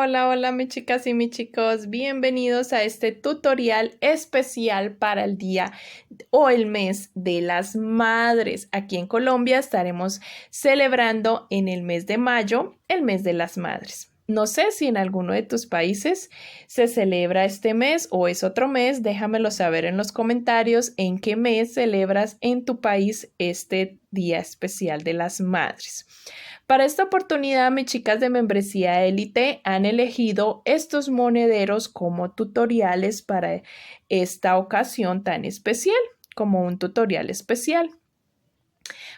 Hola, hola mis chicas y mis chicos, bienvenidos a este tutorial especial para el día o el mes de las madres. Aquí en Colombia estaremos celebrando en el mes de mayo el mes de las madres. No sé si en alguno de tus países se celebra este mes o es otro mes, déjamelo saber en los comentarios en qué mes celebras en tu país este día especial de las madres. Para esta oportunidad, mis chicas de membresía élite han elegido estos monederos como tutoriales para esta ocasión tan especial, como un tutorial especial.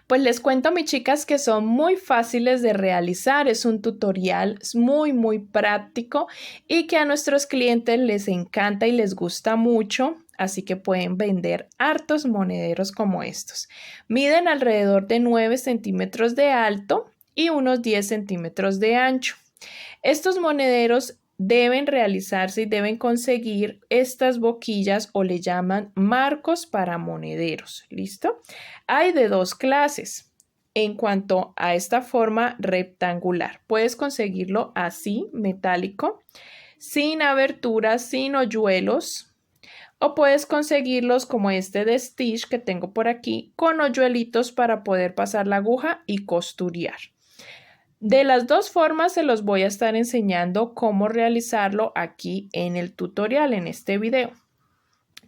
Pues les cuento, mis chicas, que son muy fáciles de realizar. Es un tutorial muy práctico y que a nuestros clientes les encanta y les gusta mucho. Así que pueden vender hartos monederos como estos. Miden alrededor de 9 centímetros de alto y unos 10 centímetros de ancho. Estos monederos deben realizarse y deben conseguir estas boquillas o le llaman marcos para monederos. ¿Listo? Hay de dos clases. En cuanto a esta forma rectangular, puedes conseguirlo así, metálico, sin aberturas, sin hoyuelos. O puedes conseguirlos como este de Stitch que tengo por aquí, con hoyuelitos para poder pasar la aguja y costurear. De las dos formas se los voy a estar enseñando cómo realizarlo aquí en el tutorial, en este video.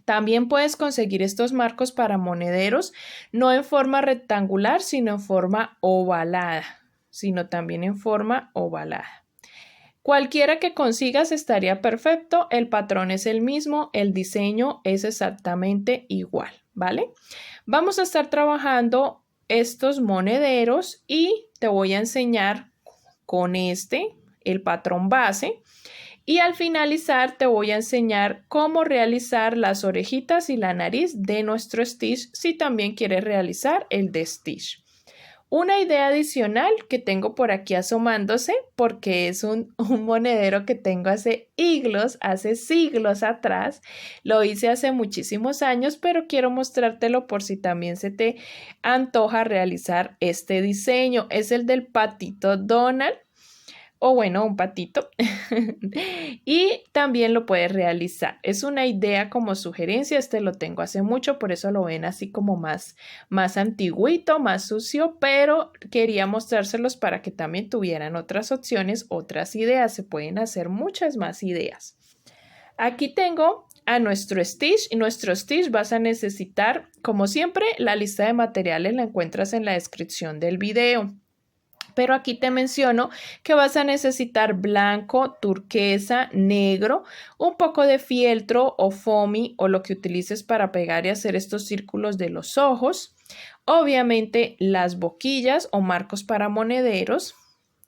También puedes conseguir estos marcos para monederos, no en forma rectangular, sino en forma ovalada, Cualquiera que consigas estaría perfecto, el patrón es el mismo, el diseño es exactamente igual, ¿vale? Vamos a estar trabajando estos monederos y te voy a enseñar con el patrón base. Y al finalizar te voy a enseñar cómo realizar las orejitas y la nariz de nuestro Stitch si también quieres realizar el de Stitch. Una idea adicional que tengo por aquí asomándose, porque es un monedero que tengo hace siglos atrás. Lo hice hace muchísimos años, pero quiero mostrártelo por si también se te antoja realizar este diseño. Es el del patito Donald. O bueno, un patito. Y también lo puedes realizar. Es una idea como sugerencia. Este lo tengo hace mucho, por eso lo ven así como más antiguito, más sucio, pero quería mostrárselos para que también tuvieran otras opciones, otras ideas. Se pueden hacer muchas más ideas. Aquí tengo a nuestro Stitch y nuestro Stitch vas a necesitar, como siempre, la lista de materiales la encuentras en la descripción del video. Pero aquí te menciono que vas a necesitar blanco, turquesa, negro, un poco de fieltro o foamy o lo que utilices para pegar y hacer estos círculos de los ojos. Obviamente las boquillas o marcos para monederos,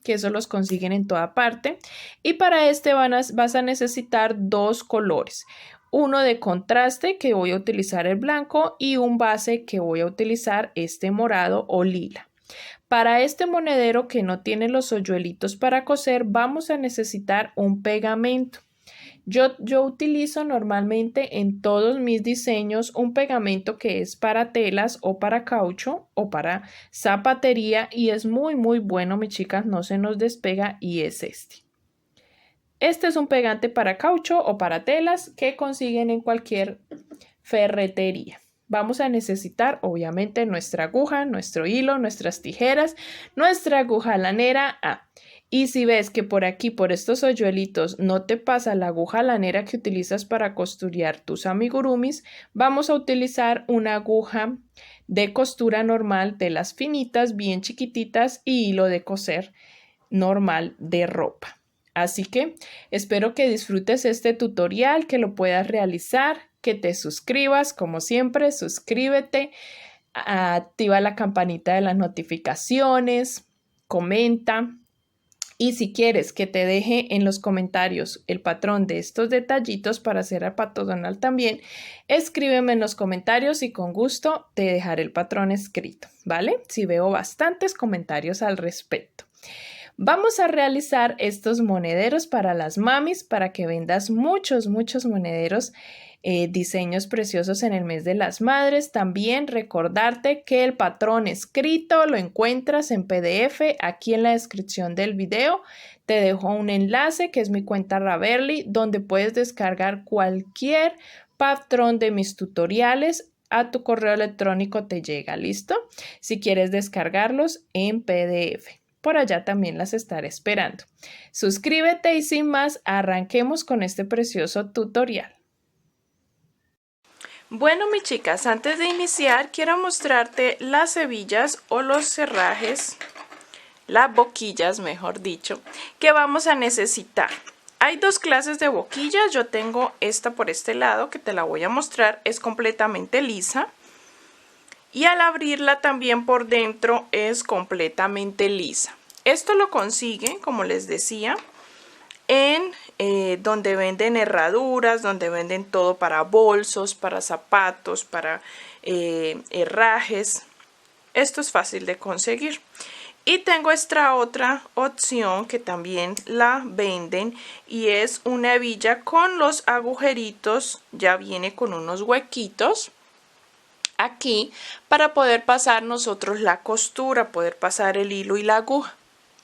que eso los consiguen en toda parte. Y para este vas a necesitar dos colores. Uno de contraste que voy a utilizar el blanco y un base que voy a utilizar este morado o lila. Para este monedero que no tiene los hoyuelitos para coser, vamos a necesitar un pegamento. Yo utilizo normalmente en todos mis diseños un pegamento que es para telas o para caucho o para zapatería y es muy bueno, mis chicas, no se nos despega y es este. Este es un pegante para caucho o para telas que consiguen en cualquier ferretería. Vamos a necesitar obviamente nuestra aguja, nuestro hilo, nuestras tijeras, nuestra aguja lanera. Y si ves que por aquí, por estos hoyuelitos, no te pasa la aguja lanera que utilizas para costurear tus amigurumis, vamos a utilizar una aguja de costura normal de las finitas, bien chiquititas y hilo de coser normal de ropa. Así que espero que disfrutes este tutorial, que lo puedas realizar, que te suscribas, como siempre, suscríbete, activa la campanita de las notificaciones, comenta y si quieres que te deje en los comentarios el patrón de estos detallitos para hacer a Pato Donald también, escríbeme en los comentarios y con gusto te dejaré el patrón escrito, ¿vale? Si veo bastantes comentarios al respecto. Vamos a realizar estos monederos para las mamis para que vendas muchos monederos diseños preciosos en el mes de las madres. También recordarte que el patrón escrito lo encuentras en PDF aquí en la descripción del video. Te dejo un enlace que es mi cuenta Raverly, donde puedes descargar cualquier patrón de mis tutoriales. A tu correo electrónico te llega, ¿listo? Si quieres descargarlos en PDF. Por allá también las estaré esperando. Suscríbete y sin más, arranquemos con este precioso tutorial. Bueno, mis chicas, antes de iniciar quiero mostrarte las hebillas o los cerrajes, las boquillas, mejor dicho, que vamos a necesitar. Hay dos clases de boquillas. Yo tengo esta por este lado que te la voy a mostrar. Es completamente lisa. Y al abrirla también por dentro es completamente lisa. Esto lo consiguen, como les decía, en donde venden herraduras, donde venden todo para bolsos, para zapatos, para herrajes. Esto es fácil de conseguir. Y tengo esta otra opción que también la venden y es una hebilla con los agujeritos. Ya viene con unos huequitos aquí para poder pasar nosotros la costura, poder pasar el hilo y la aguja.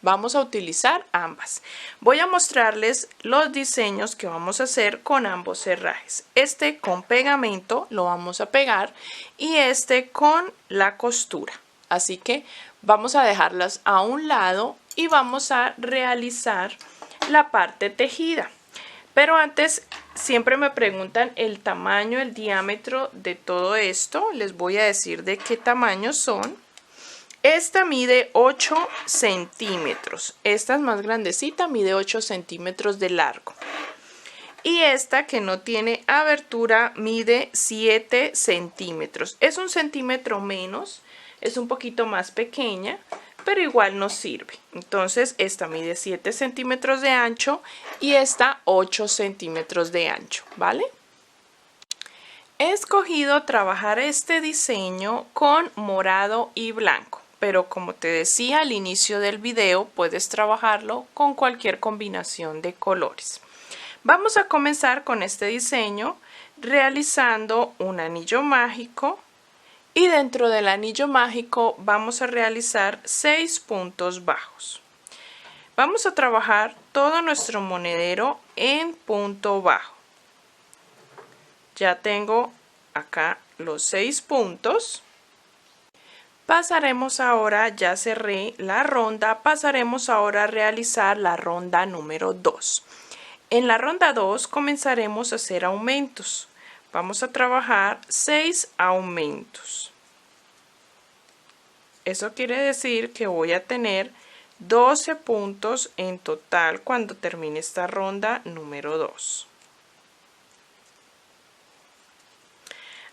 Vamos a utilizar ambas. Voy a mostrarles los diseños que vamos a hacer con ambos cerrajes. Este con pegamento lo vamos a pegar y este con la costura. Así que vamos a dejarlas a un lado y vamos a realizar la parte tejida. Pero antes siempre me preguntan el tamaño, el diámetro de todo esto. Les voy a decir de qué tamaño son. Esta mide 8 centímetros. Esta es más grandecita, mide 8 centímetros de largo. Y esta que no tiene abertura mide 7 centímetros. Es un centímetro menos, es un poquito más pequeña, pero igual nos sirve. Entonces esta mide 7 centímetros de ancho y esta 8 centímetros de ancho, ¿vale? He escogido trabajar este diseño con morado y blanco, pero como te decía al inicio del video, puedes trabajarlo con cualquier combinación de colores. Vamos a comenzar con este diseño realizando un anillo mágico. Y dentro del anillo mágico vamos a realizar 6 puntos bajos. Vamos a trabajar todo nuestro monedero en punto bajo. Ya tengo acá los 6 puntos. Pasaremos ahora, ya cerré la ronda, pasaremos ahora a realizar la ronda número 2. En la ronda 2 comenzaremos a hacer aumentos. Vamos a trabajar 6 aumentos. Eso quiere decir que voy a tener 12 puntos en total cuando termine esta ronda número 2.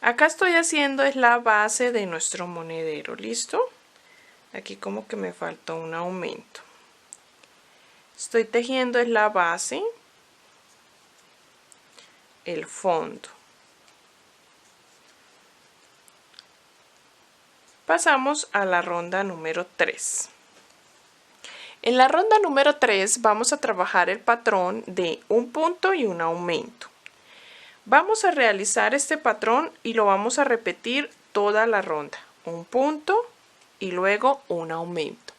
Acá estoy haciendo es la base de nuestro monedero, ¿listo? Aquí como que me faltó un aumento. Estoy tejiendo es la base, el fondo. Pasamos a la ronda número 3. En la ronda número 3 vamos a trabajar el patrón de un punto y un aumento. Vamos a realizar este patrón y lo vamos a repetir toda la ronda. Un punto y luego un aumento.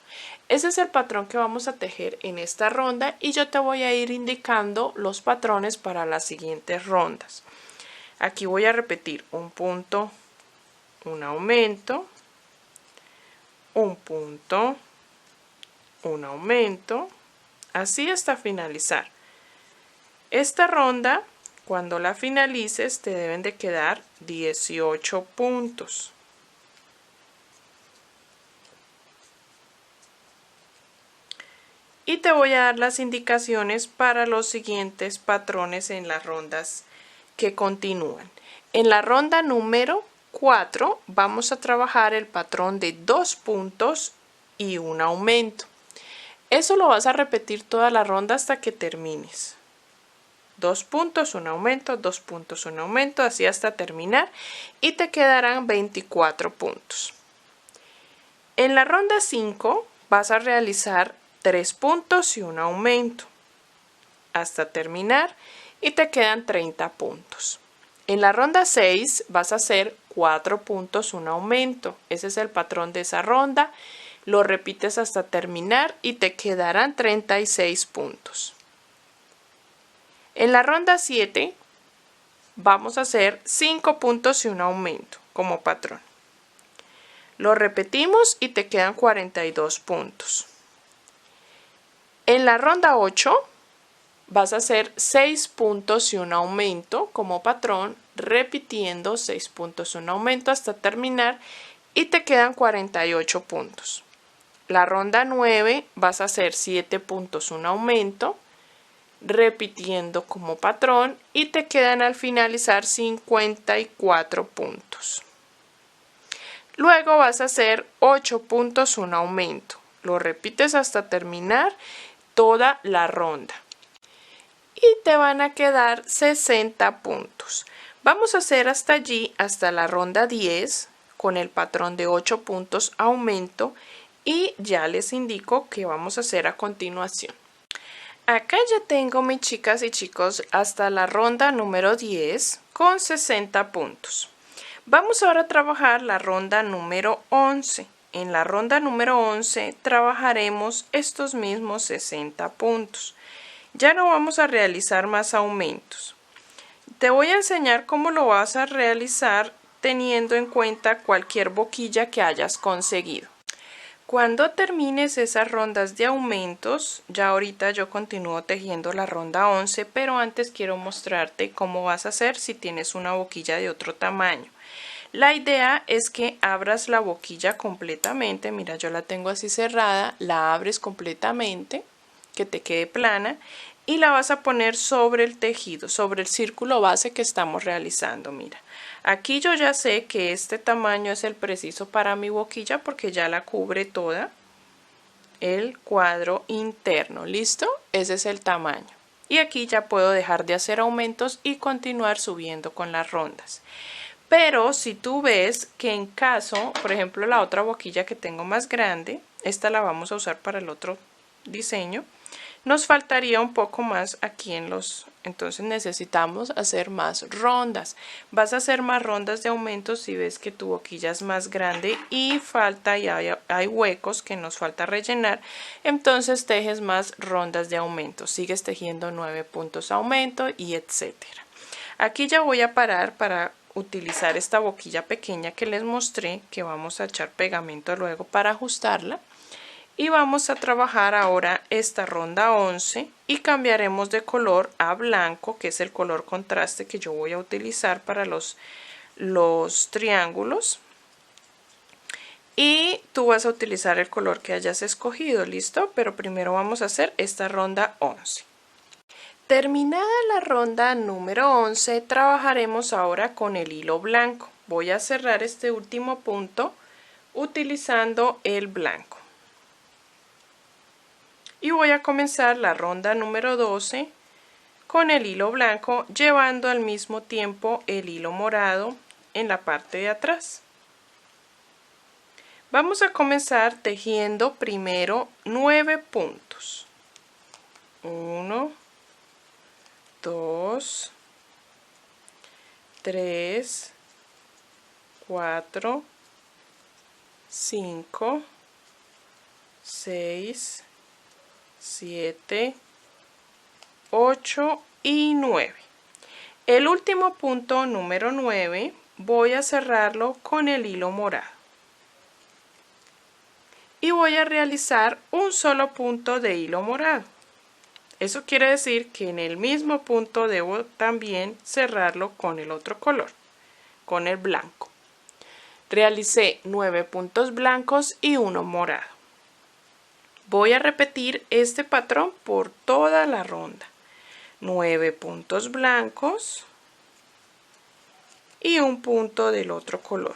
Ese es el patrón que vamos a tejer en esta ronda y yo te voy a ir indicando los patrones para las siguientes rondas. Aquí voy a repetir un punto, un aumento, un punto, un aumento, así hasta finalizar. Esta ronda, cuando la finalices, te deben de quedar 18 puntos. Y te voy a dar las indicaciones para los siguientes patrones en las rondas que continúan. En la ronda número 4 vamos a trabajar el patrón de 2 puntos y un aumento. Eso lo vas a repetir toda la ronda hasta que termines. 2 puntos, un aumento, 2 puntos, un aumento, así hasta terminar y te quedarán 24 puntos. En la ronda 5 vas a realizar 3 puntos y un aumento hasta terminar y te quedan 30 puntos. En la ronda 6 vas a hacer 4 puntos, un aumento. Ese es el patrón de esa ronda. Lo repites hasta terminar y te quedarán 36 puntos. En la ronda 7 vamos a hacer 5 puntos y un aumento como patrón. Lo repetimos y te quedan 42 puntos. En la ronda 8 vas a hacer 6 puntos y un aumento como patrón, repitiendo 6 puntos y un aumento hasta terminar y te quedan 48 puntos. La ronda 9 vas a hacer 7 puntos, un aumento, repitiendo como patrón y te quedan al finalizar 54 puntos. Luego vas a hacer 8 puntos, un aumento. Lo repites hasta terminar toda la ronda. Y te van a quedar 60 puntos. Vamos a hacer hasta allí, hasta la ronda 10, con el patrón de 8 puntos aumento y ya les indico qué vamos a hacer a continuación. Acá ya tengo, mis chicas y chicos, hasta la ronda número 10 con 60 puntos. Vamos ahora a trabajar la ronda número 11. En la ronda número 11 trabajaremos estos mismos 60 puntos. Ya no vamos a realizar más aumentos. Te voy a enseñar cómo lo vas a realizar teniendo en cuenta cualquier boquilla que hayas conseguido. Cuando termines esas rondas de aumentos, ya ahorita yo continúo tejiendo la ronda 11, pero antes quiero mostrarte cómo vas a hacer si tienes una boquilla de otro tamaño. La idea es que abras la boquilla completamente, mira, yo la tengo así cerrada, la abres completamente, que te quede plana y la vas a poner sobre el tejido, sobre el círculo base que estamos realizando, mira. Aquí yo ya sé que este tamaño es el preciso para mi boquilla porque ya la cubre toda el cuadro interno, ¿listo? Ese es el tamaño. Y aquí ya puedo dejar de hacer aumentos y continuar subiendo con las rondas. Pero si tú ves que en caso, por ejemplo, la otra boquilla que tengo más grande, esta la vamos a usar para el otro diseño, nos faltaría un poco más aquí en los, entonces necesitamos hacer más rondas. Vas a hacer más rondas de aumentos si ves que tu boquilla es más grande y falta y hay huecos que nos falta rellenar, entonces tejes más rondas de aumentos, sigues tejiendo 9 puntos aumento y etcétera. Aquí ya voy a parar para utilizar esta boquilla pequeña que les mostré, que vamos a echar pegamento luego para ajustarla. Y vamos a trabajar ahora esta ronda 11 y cambiaremos de color a blanco, que es el color contraste que yo voy a utilizar para los triángulos. Y tú vas a utilizar el color que hayas escogido, ¿listo? Pero primero vamos a hacer esta ronda 11. Terminada la ronda número 11, trabajaremos ahora con el hilo blanco. Voy a cerrar este último punto utilizando el blanco. Y voy a comenzar la ronda número 12 con el hilo blanco, llevando al mismo tiempo el hilo morado en la parte de atrás. Vamos a comenzar tejiendo primero 9 puntos. 1, 2, 3, 4, 5, 6, 7, 8 y 9. El último punto número 9 voy a cerrarlo con el hilo morado. Y voy a realizar un solo punto de hilo morado. Eso quiere decir que en el mismo punto debo también cerrarlo con el otro color, con el blanco. Realicé 9 puntos blancos y uno morado. Voy a repetir este patrón por toda la ronda. 9 puntos blancos y un punto del otro color.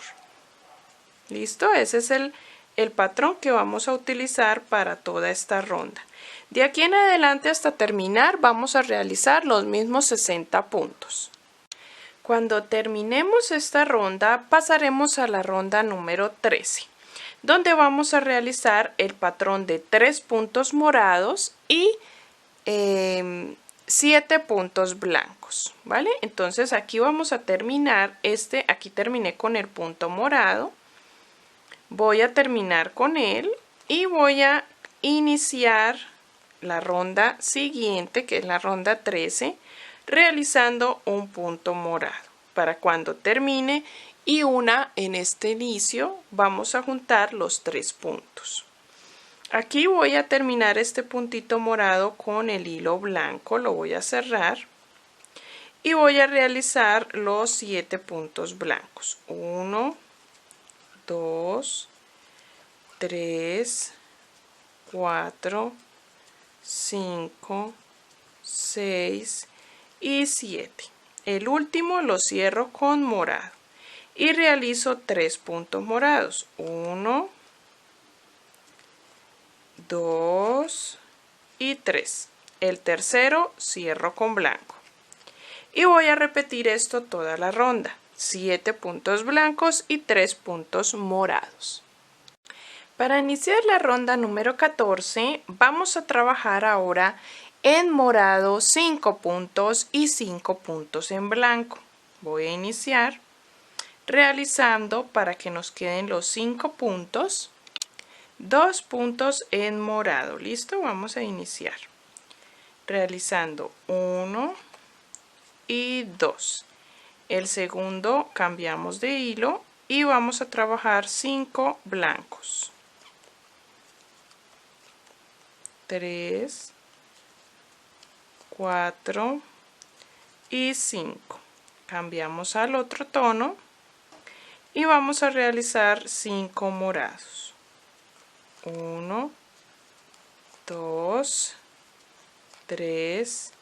¿Listo? Ese es el patrón que vamos a utilizar para toda esta ronda. De aquí en adelante hasta terminar vamos a realizar los mismos 60 puntos. Cuando terminemos esta ronda pasaremos a la ronda número 13. Donde vamos a realizar el patrón de 3 puntos morados y 7 puntos blancos, ¿vale? Entonces aquí vamos a terminar aquí terminé con el punto morado, voy a terminar con él y voy a iniciar la ronda siguiente, que es la ronda 13, realizando un punto morado. Para cuando termine y en este inicio vamos a juntar los 3 puntos. Aquí voy a terminar este puntito morado con el hilo blanco, lo voy a cerrar y voy a realizar los 7 puntos blancos. 1, 2, 3, 4, 5, 6 y 7. El último lo cierro con morado y realizo 3 puntos morados. 1, 2 y 3. El tercero cierro con blanco. Y voy a repetir esto toda la ronda. 7 puntos blancos y 3 puntos morados. Para iniciar la ronda número 14, vamos a trabajar ahora en morado 5 puntos y 5 puntos en blanco. Voy a iniciar realizando, para que nos queden los 5 puntos, 2 puntos en morado. ¿Listo? Vamos a iniciar realizando 1 y 2. El segundo cambiamos de hilo y vamos a trabajar 5 blancos. 3, 4 y 5. Cambiamos al otro tono y vamos a realizar 5 morados. 1, 2, 3,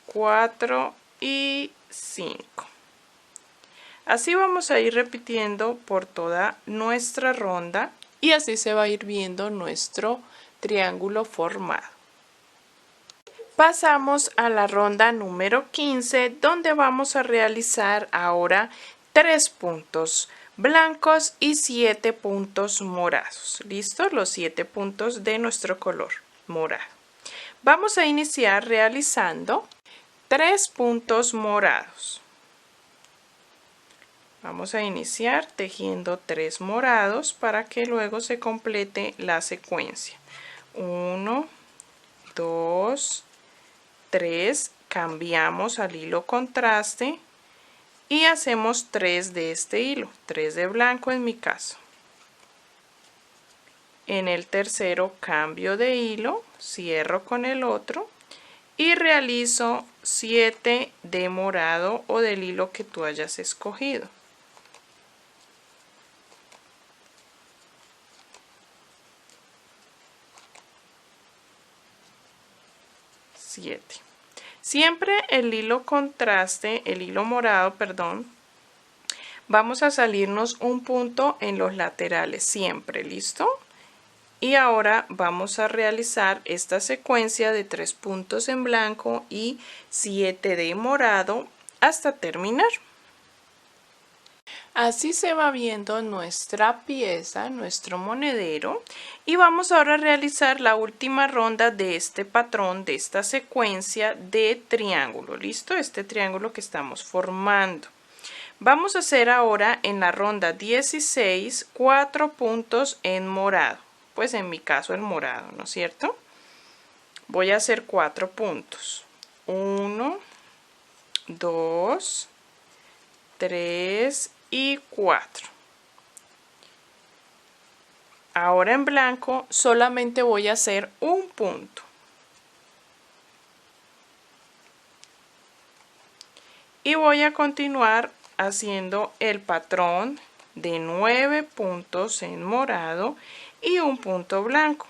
4 y 5. Así vamos a ir repitiendo por toda nuestra ronda y así se va a ir viendo nuestro triángulo formado. Pasamos a la ronda número 15, donde vamos a realizar ahora 3 puntos blancos y 7 puntos morados. ¿Listo? Los 7 puntos de nuestro color morado. Vamos a iniciar realizando 3 puntos morados. Vamos a iniciar tejiendo 3 morados para que luego se complete la secuencia. 1, 2, 3, cambiamos al hilo contraste y hacemos 3 de este hilo, 3 de blanco en mi caso. En el tercero cambio de hilo, cierro con el otro y realizo 7 de morado o del hilo que tú hayas escogido. 7. Siempre el hilo contraste, el hilo morado, perdón, vamos a salirnos un punto en los laterales, siempre, ¿listo? Y ahora vamos a realizar esta secuencia de 3 puntos en blanco y 7 de morado hasta terminar. Así se va viendo nuestra pieza, nuestro monedero, y vamos ahora a realizar la última ronda de este patrón, de esta secuencia de triángulo. ¿Listo? Este triángulo que estamos formando. Vamos a hacer ahora en la ronda 16 4 puntos en morado, pues en mi caso el morado, ¿no es cierto? Voy a hacer 4 puntos. 1, 2, 3 y 4. Ahora en blanco solamente voy a hacer un punto. Y voy a continuar haciendo el patrón de 9 puntos en morado y un punto blanco.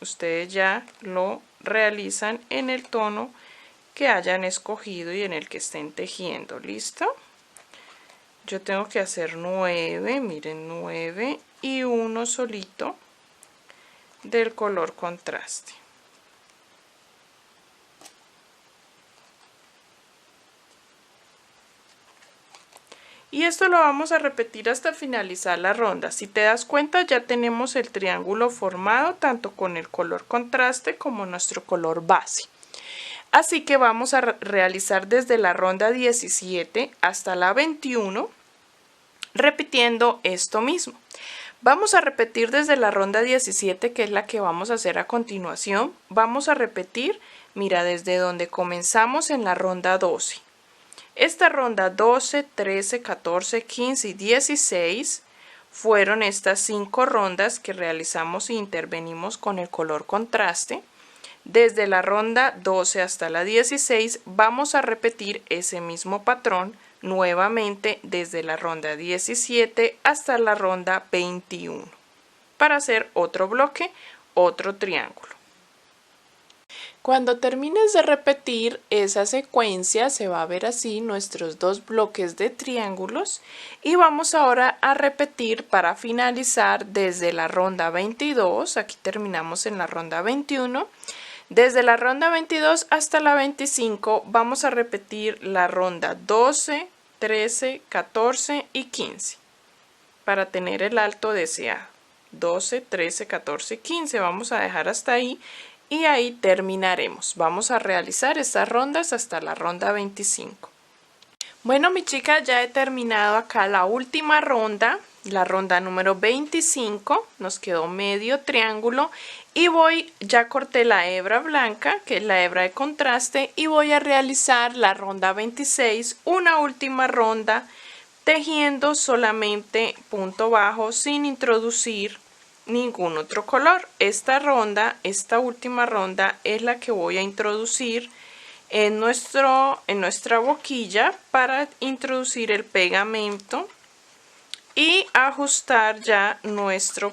Ustedes ya lo realizan en el tono que hayan escogido y en el que estén tejiendo. ¿Listo? Yo tengo que hacer 9, miren, 9 y uno solito del color contraste. Y esto lo vamos a repetir hasta finalizar la ronda. Si te das cuenta, ya tenemos el triángulo formado tanto con el color contraste como nuestro color base. Así que vamos a realizar desde la ronda 17 hasta la 21, repitiendo esto mismo. Vamos a repetir desde la ronda 17, que es la que vamos a hacer a continuación. Vamos a repetir, mira, desde donde comenzamos en la ronda 12. Esta ronda 12, 13, 14, 15 y 16 fueron estas 5 rondas que realizamos e intervenimos con el color contraste. Desde la ronda 12 hasta la 16 vamos a repetir ese mismo patrón nuevamente desde la ronda 17 hasta la ronda 21 para hacer otro bloque, otro triángulo. Cuando termines de repetir esa secuencia se va a ver así nuestros 2 bloques de triángulos y vamos ahora a repetir para finalizar desde la ronda 22, aquí terminamos en la ronda 21, desde la ronda 22 hasta la 25 vamos a repetir la ronda 12, 13, 14 y 15 para tener el alto deseado. 12, 13, 14 y 15 vamos a dejar hasta ahí. Y ahí terminaremos. Vamos a realizar estas rondas hasta la ronda 25. Bueno, mi chica, ya he terminado acá la última ronda, la ronda número 25. Nos quedó medio triángulo y ya corté la hebra blanca, que es la hebra de contraste, y voy a realizar la ronda 26, una última ronda, tejiendo solamente punto bajo sin introducir ningún otro color. Esta última ronda es la que voy a introducir en nuestra boquilla para introducir el pegamento y ajustar ya nuestros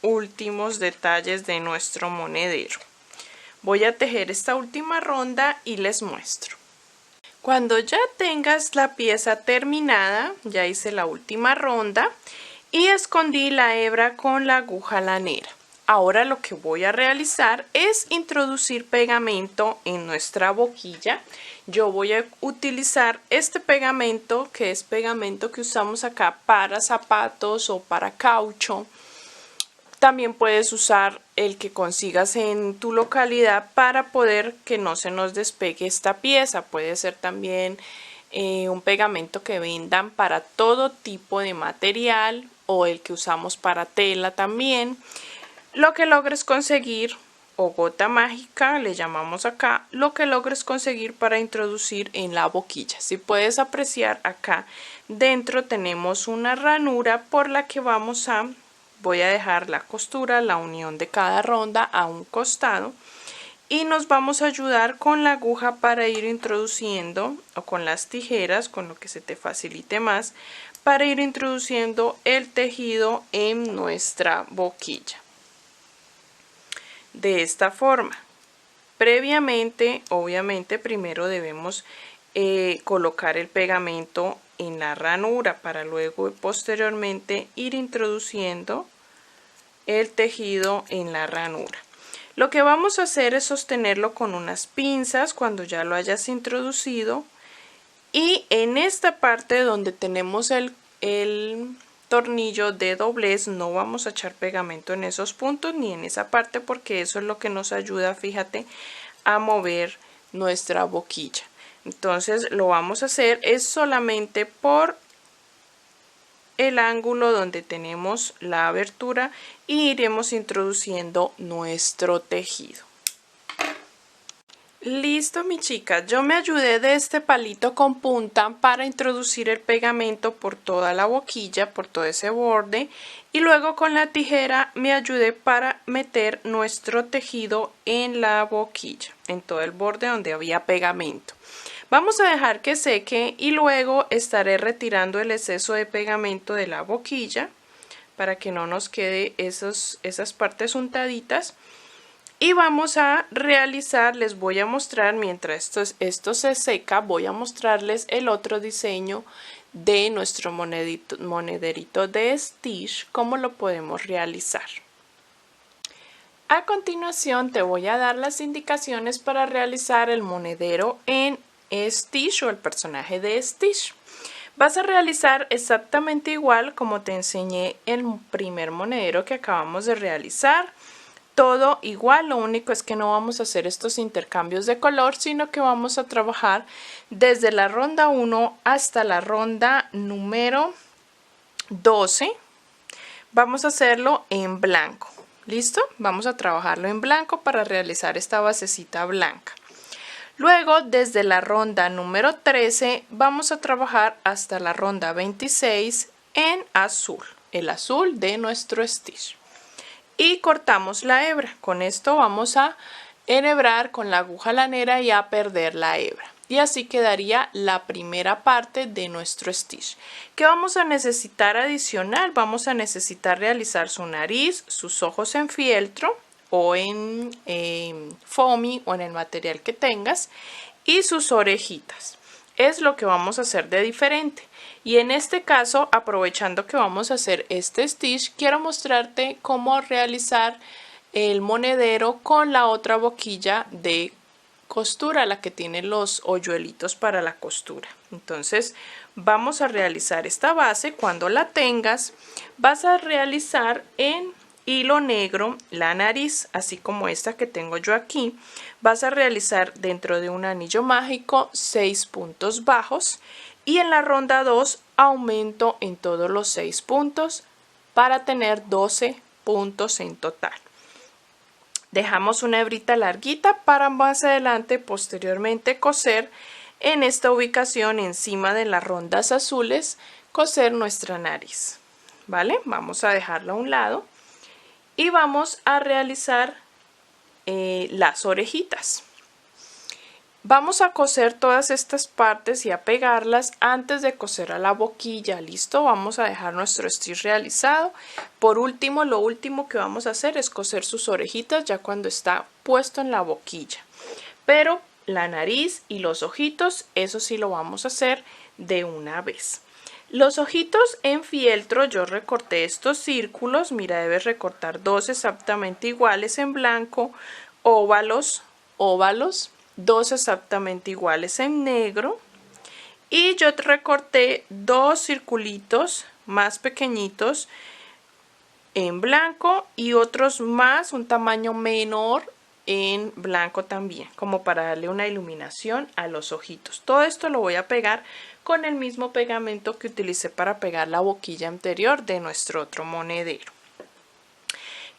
últimos detalles de nuestro monedero. Voy a tejer esta última ronda y les muestro. Cuando ya tengas la pieza terminada, ya hice la última ronda y escondí la hebra con la aguja lanera. Ahora lo que voy a realizar es introducir pegamento en nuestra boquilla. Yo voy a utilizar este pegamento, que es pegamento que usamos acá para zapatos o para caucho. También puedes usar el que consigas en tu localidad para poder que no se nos despegue esta pieza. Puede ser también un pegamento que vendan para todo tipo de material o el que usamos para tela también. Lo que logres conseguir, o gota mágica le llamamos acá, lo que logres conseguir para introducir en la boquilla. Si puedes apreciar acá dentro tenemos una ranura por la que voy a dejar la costura, la unión de cada ronda a un costado. Y nos vamos a ayudar con la aguja para ir introduciendo, o con las tijeras, con lo que se te facilite más, para ir introduciendo el tejido en nuestra boquilla. De esta forma. Previamente, obviamente, primero debemos colocar el pegamento en la ranura para luego posteriormente ir introduciendo el tejido en la ranura. Lo que vamos a hacer es sostenerlo con unas pinzas cuando ya lo hayas introducido, y en esta parte donde tenemos el tornillo de doblez no vamos a echar pegamento en esos puntos ni en esa parte, porque eso es lo que nos ayuda, fíjate, a mover nuestra boquilla. Entonces lo vamos a hacer es solamente por el ángulo donde tenemos la abertura y iremos introduciendo nuestro tejido. Listo, mi chica, yo me ayudé de este palito con punta para introducir el pegamento por toda la boquilla, por todo ese borde, y luego con la tijera me ayudé para meter nuestro tejido en la boquilla, en todo el borde donde había pegamento. Vamos a dejar que seque y luego estaré retirando el exceso de pegamento de la boquilla para que no nos quede esas partes untaditas. Y vamos a realizar, les voy a mostrar, mientras esto se seca, voy a mostrarles el otro diseño de nuestro monederito de Stitch, cómo lo podemos realizar. A continuación te voy a dar las indicaciones para realizar el monedero en Stitch o el personaje de Stitch. Vas a realizar exactamente igual como te enseñé el primer monedero que acabamos de realizar. todo igual, lo único es que no vamos a hacer estos intercambios de color, sino que vamos a trabajar desde la ronda 1 hasta la ronda número 12. Vamos a hacerlo en blanco. ¿Listo? Vamos a trabajarlo en blanco para realizar esta basecita blanca. Luego, desde la ronda número 13, vamos a trabajar hasta la ronda 26 en azul, el azul de nuestro stitch. Y cortamos la hebra. Con esto vamos a enhebrar con la aguja lanera y a perder la hebra. Y así quedaría la primera parte de nuestro stitch. ¿Qué vamos a necesitar adicional? Vamos a necesitar realizar su nariz, sus ojos en fieltro o en foamy o en el material que tengas y sus orejitas. Es lo que vamos a hacer de diferente. Y en este caso, aprovechando que vamos a hacer este stitch, quiero mostrarte cómo realizar el monedero con la otra boquilla de costura, la que tiene los hoyuelitos para la costura. Entonces vamos a realizar esta base. Cuando la tengas, vas a realizar en hilo negro la nariz, así como esta que tengo yo aquí. Vas a realizar dentro de un anillo mágico 6 puntos bajos y en la ronda 2 aumento en todos los 6 puntos para tener 12 puntos en total. Dejamos una hebrita larguita para más adelante, posteriormente, coser en esta ubicación encima de las rondas azules, coser nuestra nariz. ¿Vale? Vamos a dejarla a un lado y vamos a realizar las orejitas. Vamos a coser todas estas partes y a pegarlas antes de coser a la boquilla. ¿Listo? Vamos a dejar nuestro stitch realizado. Por último, lo último que vamos a hacer es coser sus orejitas ya cuando está puesto en la boquilla. Pero la nariz y los ojitos, eso sí lo vamos a hacer de una vez. Los ojitos en fieltro, yo recorté estos círculos. Mira, debes recortar 2 exactamente iguales en blanco, óvalos, 2 exactamente iguales en negro, y yo recorté 2 circulitos más pequeñitos en blanco y otros más, un tamaño menor en blanco también, como para darle una iluminación a los ojitos. Todo esto lo voy a pegar con el mismo pegamento que utilicé para pegar la boquilla anterior de nuestro otro monedero.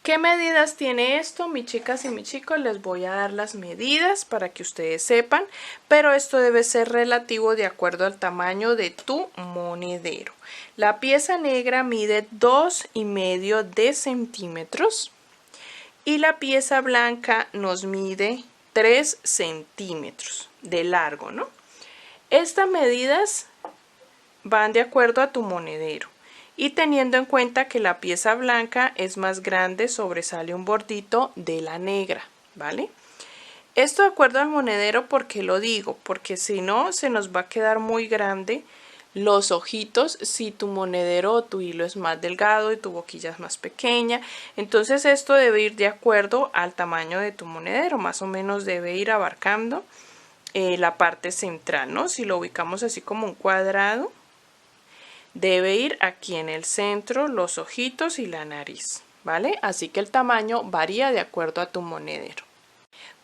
¿Qué medidas tiene esto? Mis chicas y mis chicos, les voy a dar las medidas para que ustedes sepan, pero esto debe ser relativo de acuerdo al tamaño de tu monedero. La pieza negra mide 2,5 centímetros y la pieza blanca nos mide 3 centímetros de largo, ¿no? Estas medidas van de acuerdo a tu monedero. Y teniendo en cuenta que la pieza blanca es más grande, sobresale un bordito de la negra, ¿vale? Esto de acuerdo al monedero, ¿por qué lo digo? Porque si no, se nos va a quedar muy grande los ojitos si tu monedero o tu hilo es más delgado y tu boquilla es más pequeña. Entonces esto debe ir de acuerdo al tamaño de tu monedero, más o menos debe ir abarcando la parte central, ¿no? Si lo ubicamos así como un cuadrado, debe ir aquí en el centro los ojitos y la nariz, ¿vale? Así que el tamaño varía de acuerdo a tu monedero.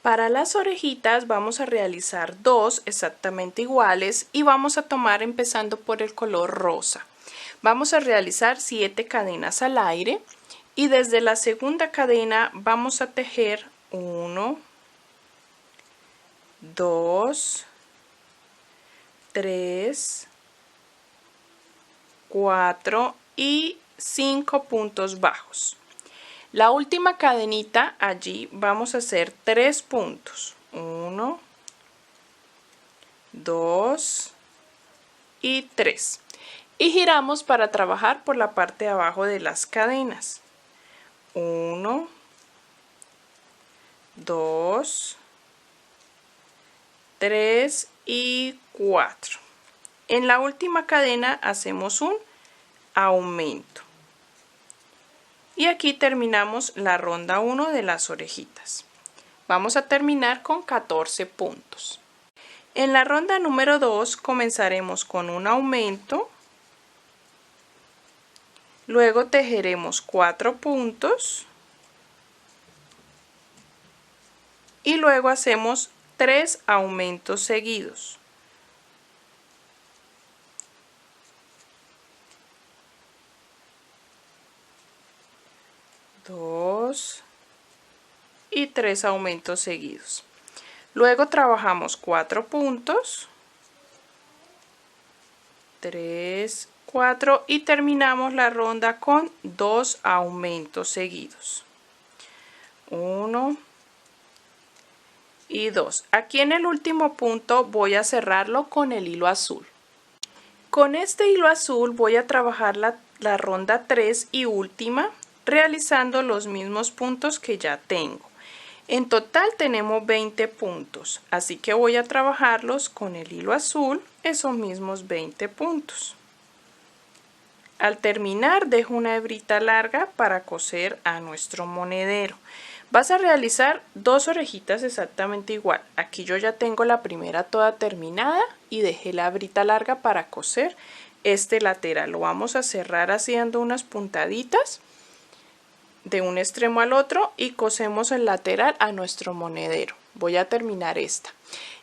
Para las orejitas vamos a realizar 2 exactamente iguales y vamos a tomar empezando por el color rosa. Vamos a realizar 7 cadenas al aire y desde la segunda cadena vamos a tejer 1, 2, 3, 4 y 5 puntos bajos. La última cadenita, allí vamos a hacer 3 puntos. 1, 2 y 3. Y giramos para trabajar por la parte de abajo de las cadenas. 1, 2, 3 y 4. En la última cadena hacemos un aumento. Y aquí terminamos la ronda 1 de las orejitas. Vamos a terminar con 14 puntos. En la ronda número 2 comenzaremos con un aumento. Luego tejeremos 4 puntos. y luego hacemos 3 aumentos seguidos. 2 y 3 aumentos seguidos. Luego trabajamos 4 puntos, 3, 4 y terminamos la ronda con 2 aumentos seguidos. 1 y 2. Aquí en el último punto voy a cerrarlo con el hilo azul. Con este hilo azul voy a trabajar la ronda 3 y última, realizando los mismos puntos que ya tengo. En total tenemos 20 puntos, así que voy a trabajarlos con el hilo azul, esos mismos 20 puntos. Al terminar dejo una hebrita larga para coser a nuestro monedero. Vas a realizar 2 orejitas exactamente igual. Aquí yo ya tengo la primera toda terminada y dejé la hebrita larga para coser este lateral. Lo vamos a cerrar haciendo unas puntaditas de un extremo al otro y cosemos el lateral a nuestro monedero. Voy a terminar esta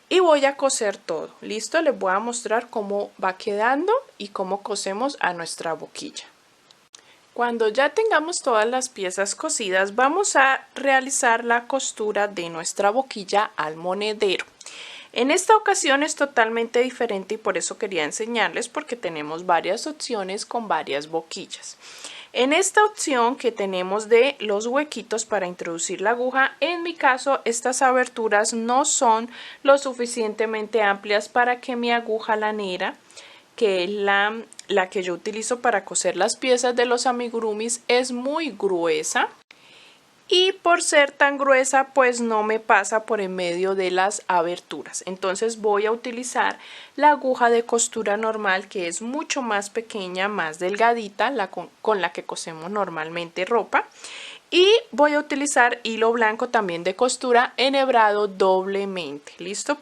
y voy a coser todo. Listo, les voy a mostrar cómo va quedando y cómo cosemos a nuestra boquilla. Cuando ya tengamos todas las piezas cosidas, vamos a realizar la costura de nuestra boquilla al monedero. En esta ocasión es totalmente diferente y por eso quería enseñarles, porque tenemos varias opciones con varias boquillas. En esta opción que tenemos de los huequitos para introducir la aguja, en mi caso estas aberturas no son lo suficientemente amplias para que mi aguja lanera, que es la que yo utilizo para coser las piezas de los amigurumis, es muy gruesa. Y por ser tan gruesa pues no me pasa por en medio de las aberturas. Entonces voy a utilizar la aguja de costura normal, que es mucho más pequeña, más delgadita, con la que cosemos normalmente ropa. Y voy a utilizar hilo blanco también de costura enhebrado doblemente. ¿Listo?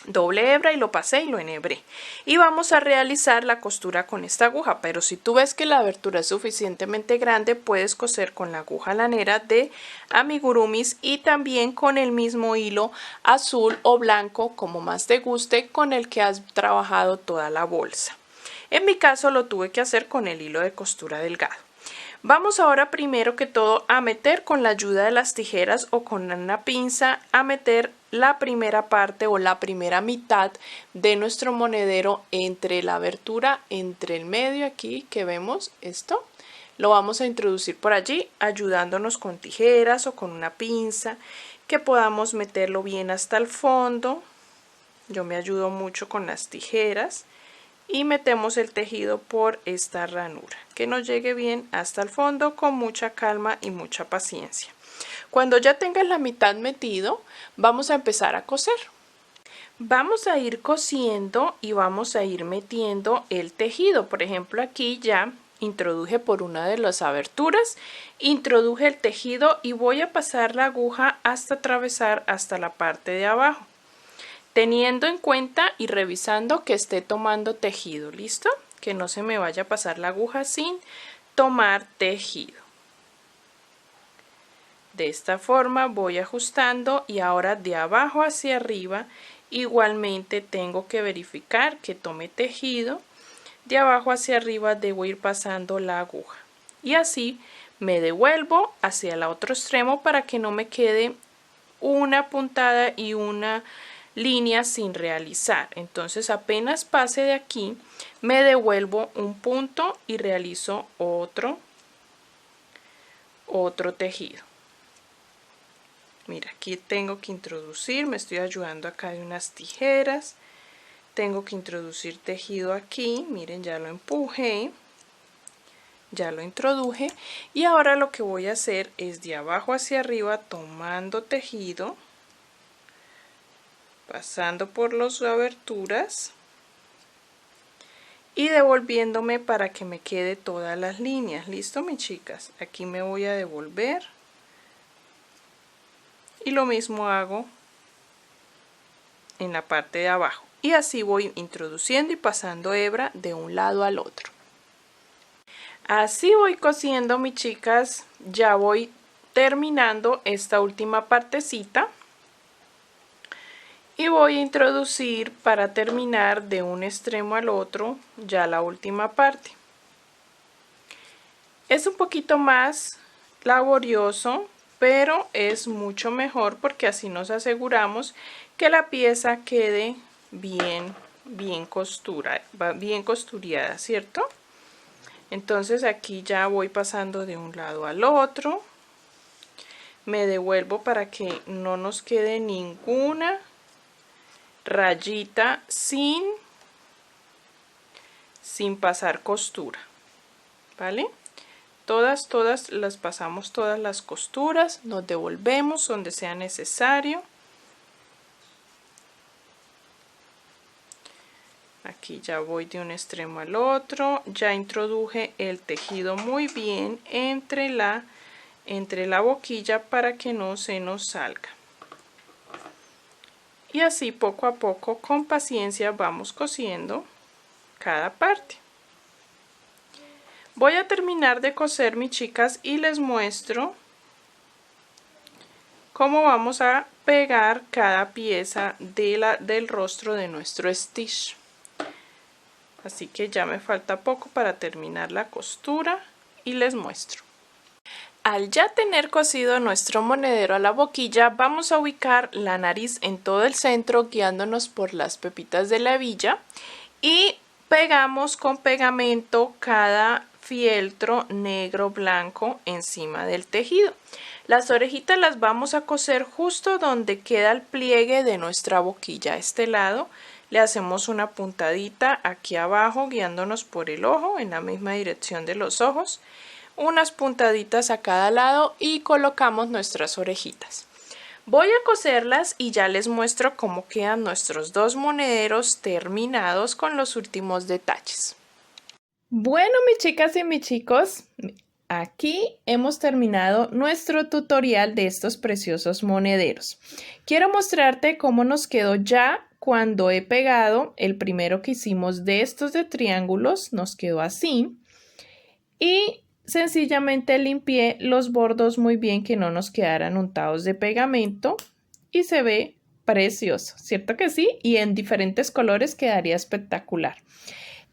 Doble hebra y lo pasé y lo enhebré. Y vamos a realizar la costura con esta aguja, pero si tú ves que la abertura es suficientemente grande, puedes coser con la aguja lanera de amigurumis y también con el mismo hilo azul o blanco, como más te guste, con el que has trabajado toda la bolsa. En mi caso lo tuve que hacer con el hilo de costura delgado. Vamos ahora primero que todo a meter con la ayuda de las tijeras o con una pinza, a meter la primera parte o la primera mitad de nuestro monedero entre la abertura, entre el medio aquí que vemos esto. Lo vamos a introducir por allí ayudándonos con tijeras o con una pinza, que podamos meterlo bien hasta el fondo. Yo me ayudo mucho con las tijeras. Y metemos el tejido por esta ranura, que nos llegue bien hasta el fondo con mucha calma y mucha paciencia. Cuando ya tengas la mitad metido, vamos a empezar a coser. Vamos a ir cosiendo y vamos a ir metiendo el tejido. Por ejemplo, aquí ya introduje por una de las aberturas, introduje el tejido y voy a pasar la aguja hasta atravesar hasta la parte de abajo, teniendo en cuenta y revisando que esté tomando tejido. ¿Listo? Que no se me vaya a pasar la aguja sin tomar tejido. De esta forma voy ajustando y ahora de abajo hacia arriba igualmente tengo que verificar que tome tejido. De abajo hacia arriba debo ir pasando la aguja y así me devuelvo hacia el otro extremo para que no me quede una puntada y una línea sin realizar. Entonces apenas pase de aquí me devuelvo un punto y realizo otro tejido. Mira, aquí tengo que introducir, me estoy ayudando acá de unas tijeras, tengo que introducir tejido aquí. Miren, ya lo empujé, ya lo introduje y ahora lo que voy a hacer es de abajo hacia arriba tomando tejido, pasando por las aberturas y devolviéndome para que me quede todas las líneas. Listo, mis chicas, aquí me voy a devolver y lo mismo hago en la parte de abajo y así voy introduciendo y pasando hebra de un lado al otro. Así voy cosiendo, mis chicas. Ya voy terminando esta última partecita y voy a introducir para terminar de un extremo al otro ya la última parte. Es un poquito más laborioso, pero es mucho mejor porque así nos aseguramos que la pieza quede bien costureada, ¿cierto? Entonces aquí ya voy pasando de un lado al otro, me devuelvo para que no nos quede ninguna rayita sin pasar costura, ¿vale? Todas las pasamos, todas las costuras, nos devolvemos donde sea necesario. Aquí ya voy de un extremo al otro, ya introduje el tejido muy bien entre la boquilla para que no se nos salga. Y así poco a poco, con paciencia, vamos cosiendo cada parte. Voy a terminar de coser, mis chicas, y les muestro cómo vamos a pegar cada pieza del rostro de nuestro stitch. Así que ya me falta poco para terminar la costura y les muestro. Al ya tener cosido nuestro monedero a la boquilla, vamos a ubicar la nariz en todo el centro, guiándonos por las pepitas de la hebilla, y pegamos con pegamento cada fieltro negro blanco encima del tejido. Las orejitas las vamos a coser justo donde queda el pliegue de nuestra boquilla. A este lado le hacemos una puntadita aquí abajo, guiándonos por el ojo en la misma dirección de los ojos, unas puntaditas a cada lado y colocamos nuestras orejitas. Voy a coserlas y ya les muestro cómo quedan nuestros dos monederos terminados con los últimos detalles. Bueno, mis chicas y mis chicos, aquí hemos terminado nuestro tutorial de estos preciosos monederos. Quiero mostrarte cómo nos quedó ya cuando he pegado el primero que hicimos de estos de triángulos. Nos quedó así y sencillamente limpié los bordos muy bien, que no nos quedaran untados de pegamento, y se ve precioso, ¿cierto que sí? Y en diferentes colores quedaría espectacular.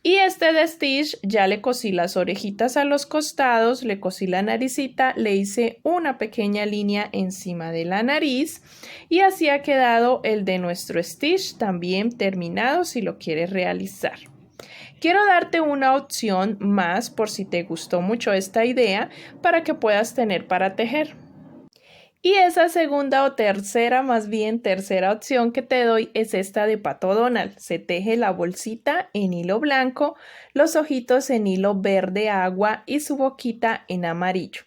Y este de Stitch ya le cosí las orejitas a los costados, le cosí la naricita, le hice una pequeña línea encima de la nariz y así ha quedado el de nuestro Stitch también terminado si lo quieres realizar. Quiero darte una opción más por si te gustó mucho esta idea para que puedas tener para tejer. Y esa segunda o tercera, más bien tercera opción que te doy es esta de Pato Donald. Se teje la bolsita en hilo blanco, los ojitos en hilo verde agua y su boquita en amarillo.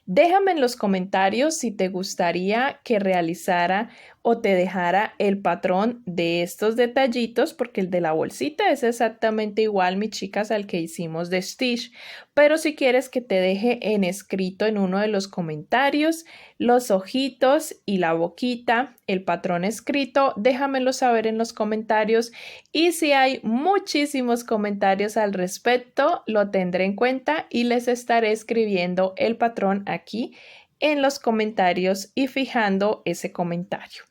Déjame en los comentarios si te gustaría que realizara o te dejara el patrón de estos detallitos, porque el de la bolsita es exactamente igual, mis chicas, al que hicimos de Stitch. Pero si quieres que te deje en escrito en uno de los comentarios los ojitos y la boquita, el patrón escrito, déjamelo saber en los comentarios, y si hay muchísimos comentarios al respecto, lo tendré en cuenta y les estaré escribiendo el patrón aquí en los comentarios y fijando ese comentario.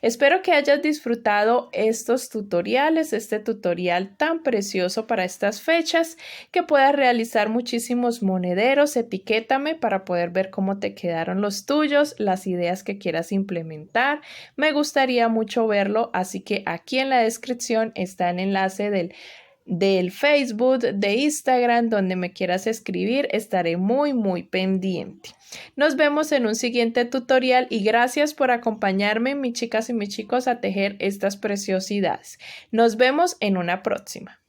Espero que hayas disfrutado estos tutoriales, este tutorial tan precioso para estas fechas, que puedas realizar muchísimos monederos. Etiquétame para poder ver cómo te quedaron los tuyos, las ideas que quieras implementar. Me gustaría mucho verlo, así que aquí en la descripción está el enlace del Facebook, de Instagram, donde me quieras escribir. Estaré muy pendiente. Nos vemos en un siguiente tutorial y gracias por acompañarme, mis chicas y mis chicos, a tejer estas preciosidades. Nos vemos en una próxima.